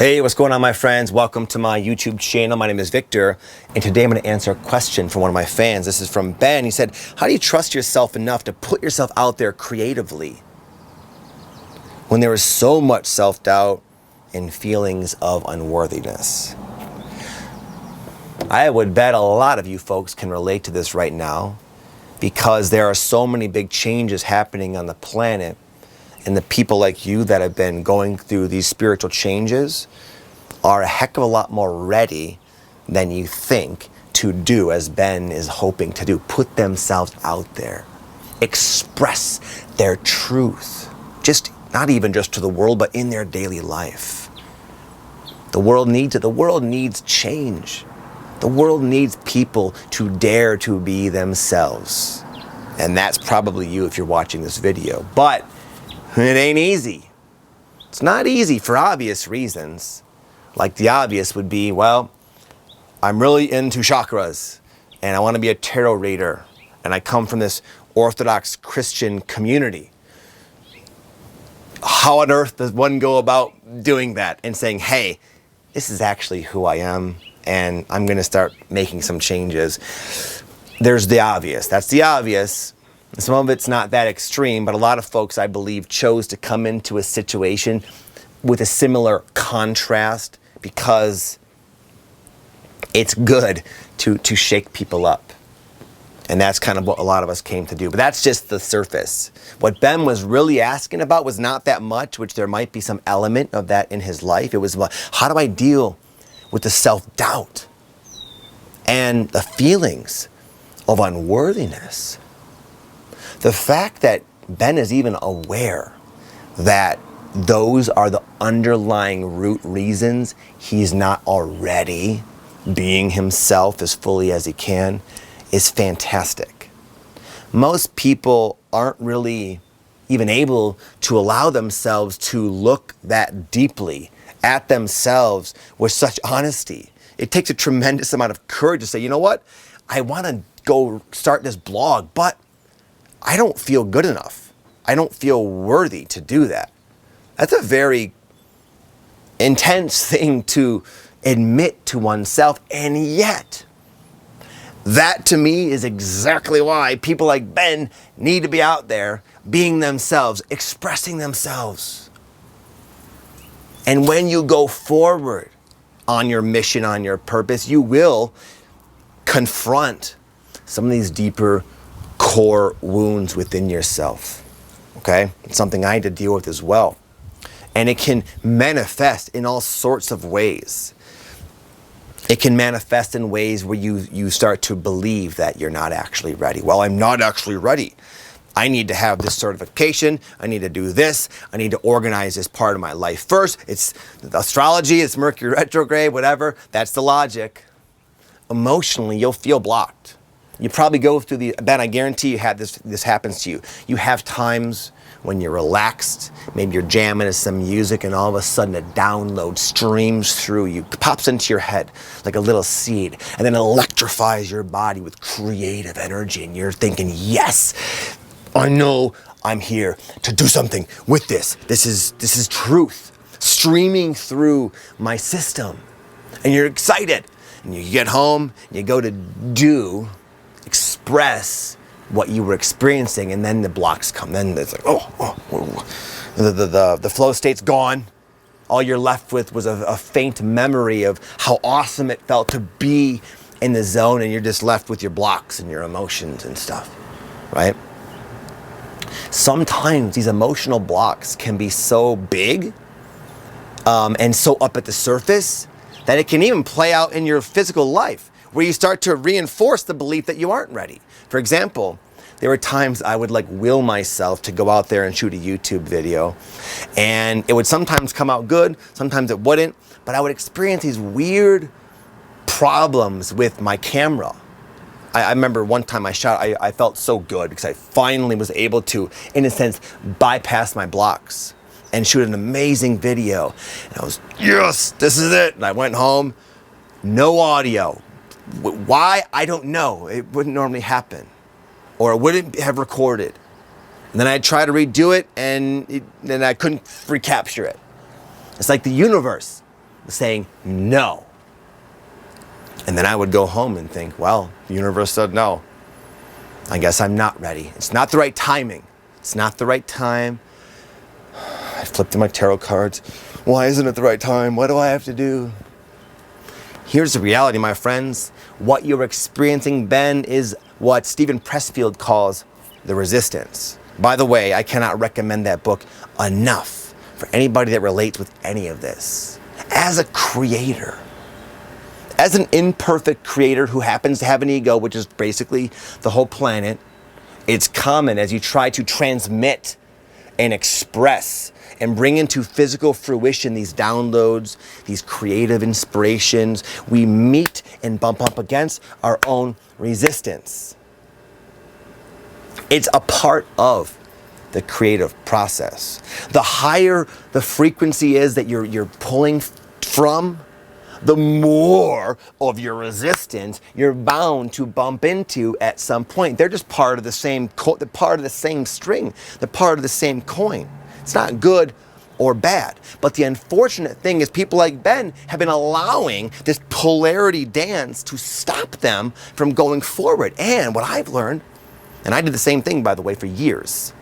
Hey, what's going on, my friends? Welcome to my YouTube channel. My name is Victor, and today I'm going to answer a question from one of my fans. This is from Ben. He said, how do you trust yourself enough to put yourself out there creatively when there is so much self-doubt and feelings of unworthiness? I would bet a lot of you folks can relate to this right now because there are so many big changes happening on the planet. And the people like you that have been going through these spiritual changes are a heck of a lot more ready than you think to do, as Ben is hoping to do. Put themselves out there. Express their truth. Not even just to the world, but in their daily life. The world needs it. The world needs change. The world needs people to dare to be themselves. And that's probably you if you're watching this video. But it ain't easy. It's not easy for obvious reasons. Like the obvious would be, well, I'm really into chakras and I want to be a tarot reader and I come from this Orthodox Christian community. How on earth does one go about doing that and saying, hey, this is actually who I am and I'm going to start making some changes? There's the obvious. That's the obvious. Some of it's not that extreme, but a lot of folks, I believe, chose to come into a situation with a similar contrast because it's good to shake people up. And that's kind of what a lot of us came to do. But that's just the surface. What Ben was really asking about was not that much, which there might be some element of that in his life. It was, how do I deal with the self-doubt and the feelings of unworthiness? The fact that Ben is even aware that those are the underlying root reasons he's not already being himself as fully as he can is fantastic. Most people aren't really even able to allow themselves to look that deeply at themselves with such honesty. It takes a tremendous amount of courage to say, you know what? I want to go start this blog, but I don't feel good enough. I don't feel worthy to do that. That's a very intense thing to admit to oneself. And yet, that to me is exactly why people like Ben need to be out there being themselves, expressing themselves. And when you go forward on your mission, on your purpose, you will confront some of these deeper core wounds within yourself, okay? It's something I had to deal with as well. And it can manifest in all sorts of ways. It can manifest in ways where you start to believe that you're not actually ready. Well, I'm not actually ready. I need to have this certification. I need to do this. I need to organize this part of my life first. It's astrology, it's Mercury retrograde, whatever. That's the logic. Emotionally, you'll feel blocked. You probably go through Ben, I guarantee you had this happens to you. You have times when you're relaxed, maybe you're jamming to some music and all of a sudden a download streams through you, pops into your head like a little seed, and then electrifies your body with creative energy, and you're thinking, yes, I know I'm here to do something with this. This is truth streaming through my system. And you're excited. And you get home, and you go to express what you were experiencing, and then the blocks come. Then it's like, the flow state's gone. All you're left with was a faint memory of how awesome it felt to be in the zone, and you're just left with your blocks and your emotions and stuff, right? Sometimes these emotional blocks can be so big and so up at the surface that it can even play out in your physical life, where you start to reinforce the belief that you aren't ready. For example, there were times I would will myself to go out there and shoot a YouTube video, and it would sometimes come out good, sometimes it wouldn't, but I would experience these weird problems with my camera. I remember one time I shot, I felt so good because I finally was able to, in a sense, bypass my blocks and shoot an amazing video. And I was, yes, this is it. And I went home, no audio. Why? I don't know. It wouldn't normally happen, or it wouldn't have recorded. And then I'd try to redo it, and then I couldn't recapture it. It's like the universe saying no. And then I would go home and think, well, the universe said no. I guess I'm not ready. It's not the right timing. It's not the right time. I flipped through my tarot cards. Why isn't it the right time? What do I have to do? Here's the reality, my friends. What you're experiencing, Ben, is what Stephen Pressfield calls the resistance. By the way, I cannot recommend that book enough for anybody that relates with any of this. As a creator, as an imperfect creator who happens to have an ego, which is basically the whole planet, it's common as you try to transmit and express and bring into physical fruition these downloads, these creative inspirations, we meet and bump up against our own resistance. It's a part of the creative process. The higher the frequency is that you're pulling from, the more of your resistance you're bound to bump into at some point. They're just part of the same string. They're part of the same coin. It's not good or bad. But the unfortunate thing is people like Ben have been allowing this polarity dance to stop them from going forward. And what I've learned, and I did the same thing, by the way, for years,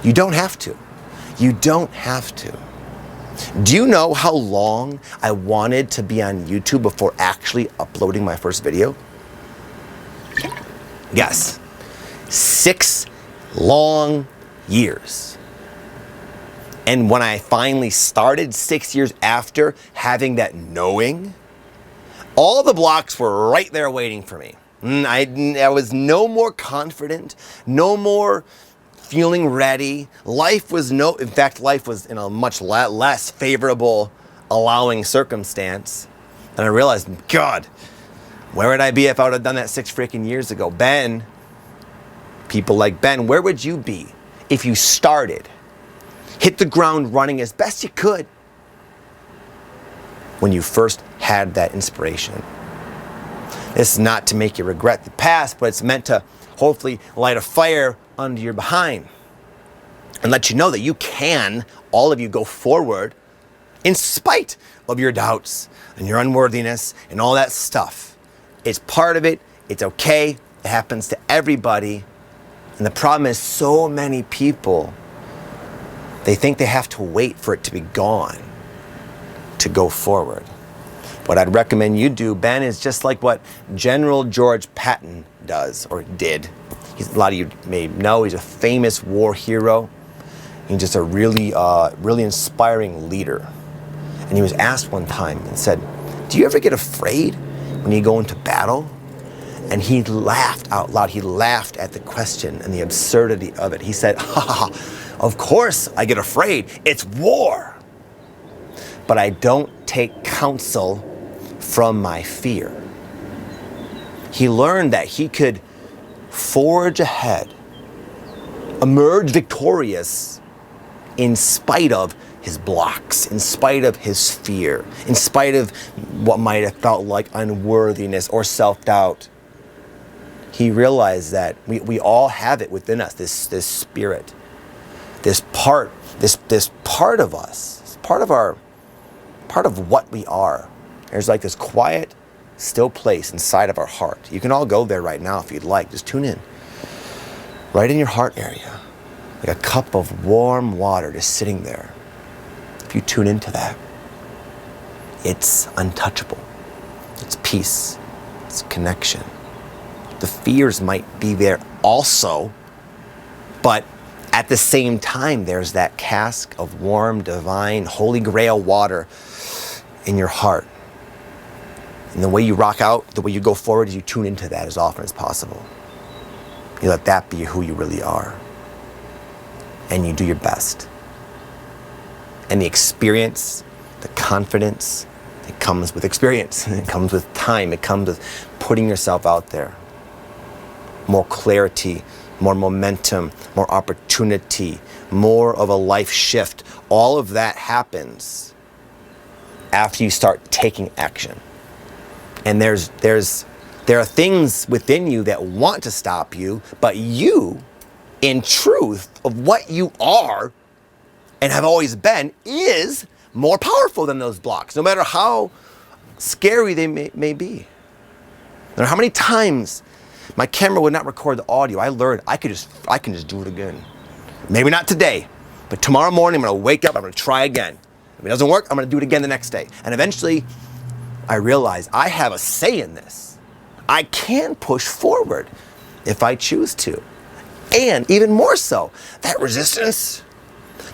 you don't have to. You don't have to. Do you know how long I wanted to be on YouTube before actually uploading my first video? Yes. 6 long years. And when I finally started 6 years after having that knowing, all the blocks were right there waiting for me. I was no more confident, no more feeling ready. Life was in a much less favorable allowing circumstance. And I realized, God, where would I be if I would have done that 6 freaking years ago? Ben, people like Ben, where would you be if you started, hit the ground running as best you could when you first had that inspiration? This is not to make you regret the past, but it's meant to hopefully light a fire under your behind and let you know that you can, all of you, go forward in spite of your doubts and your unworthiness and all that stuff. It's part of it. It's okay. It happens to everybody. And the problem is so many people, they think they have to wait for it to be gone to go forward. What I'd recommend you do, Ben, is just like what General George Patton does or did. A lot of you may know he's a famous war hero. He's just a really inspiring leader. And he was asked one time and said, do you ever get afraid when you go into battle? And he laughed out loud. He laughed at the question and the absurdity of it. He said, of course I get afraid. It's war. But I don't take counsel from my fear. He learned that he could forge ahead, emerge victorious in spite of his blocks, in spite of his fear, in spite of what might have felt like unworthiness or self-doubt. He realized that we all have it within us, this spirit, this part of us, part of what we are. There's like this quiet, still place inside of our heart. You can all go there right now if you'd like. Just tune in. Right in your heart area. Like a cup of warm water just sitting there. If you tune into that, it's untouchable. It's peace. It's connection. The fears might be there also, but at the same time, there's that cask of warm, divine, holy grail water in your heart. And the way you rock out, the way you go forward is you tune into that as often as possible. You let that be who you really are. And you do your best. And the experience, the confidence, it comes with experience. It comes with time. It comes with putting yourself out there. More clarity, more momentum, more opportunity, more of a life shift. All of that happens after you start taking action. And there are things within you that want to stop you, but you, in truth of what you are and have always been, is more powerful than those blocks, no matter how scary they may be. No matter how many times my camera would not record the audio, I learned I can just do it again. Maybe not today, but tomorrow morning I'm gonna wake up, I'm gonna try again. If it doesn't work, I'm gonna do it again the next day. And eventually, I realized I have a say in this. I can push forward if I choose to. And even more so, that resistance,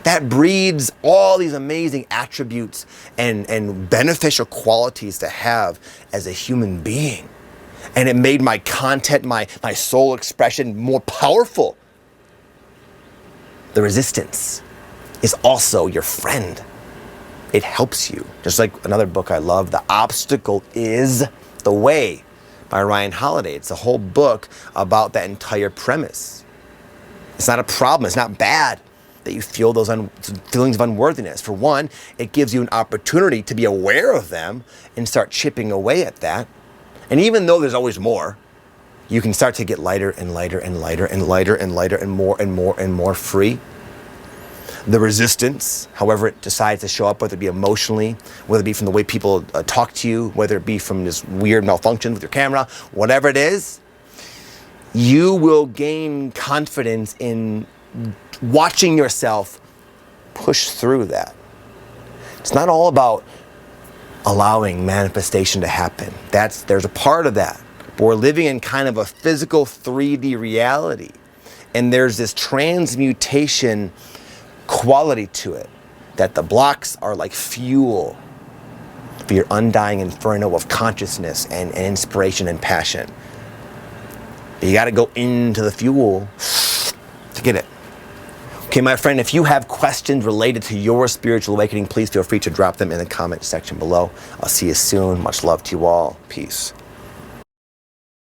that breeds all these amazing attributes and beneficial qualities to have as a human being. And it made my content, my soul expression more powerful. The resistance is also your friend. It helps you. Just like another book I love, The Obstacle is the Way by Ryan Holiday. It's a whole book about that entire premise. It's not a problem. It's not bad that you feel those feelings of unworthiness. For one, it gives you an opportunity to be aware of them and start chipping away at that. And even though there's always more, you can start to get lighter and lighter and lighter and lighter and lighter and more and more and more free. The resistance, however it decides to show up, whether it be emotionally, whether it be from the way people talk to you, whether it be from this weird malfunction with your camera, whatever it is, you will gain confidence in watching yourself push through that. It's not all about allowing manifestation to happen. There's a part of that. But we're living in kind of a physical 3D reality. And there's this transmutation quality to it, that the blocks are like fuel for your undying inferno of consciousness and inspiration and passion. But you got to go into the fuel to get it. Okay, my friend, if you have questions related to your spiritual awakening, please feel free to drop them in the comment section below. I'll see you soon. Much love to you all. Peace.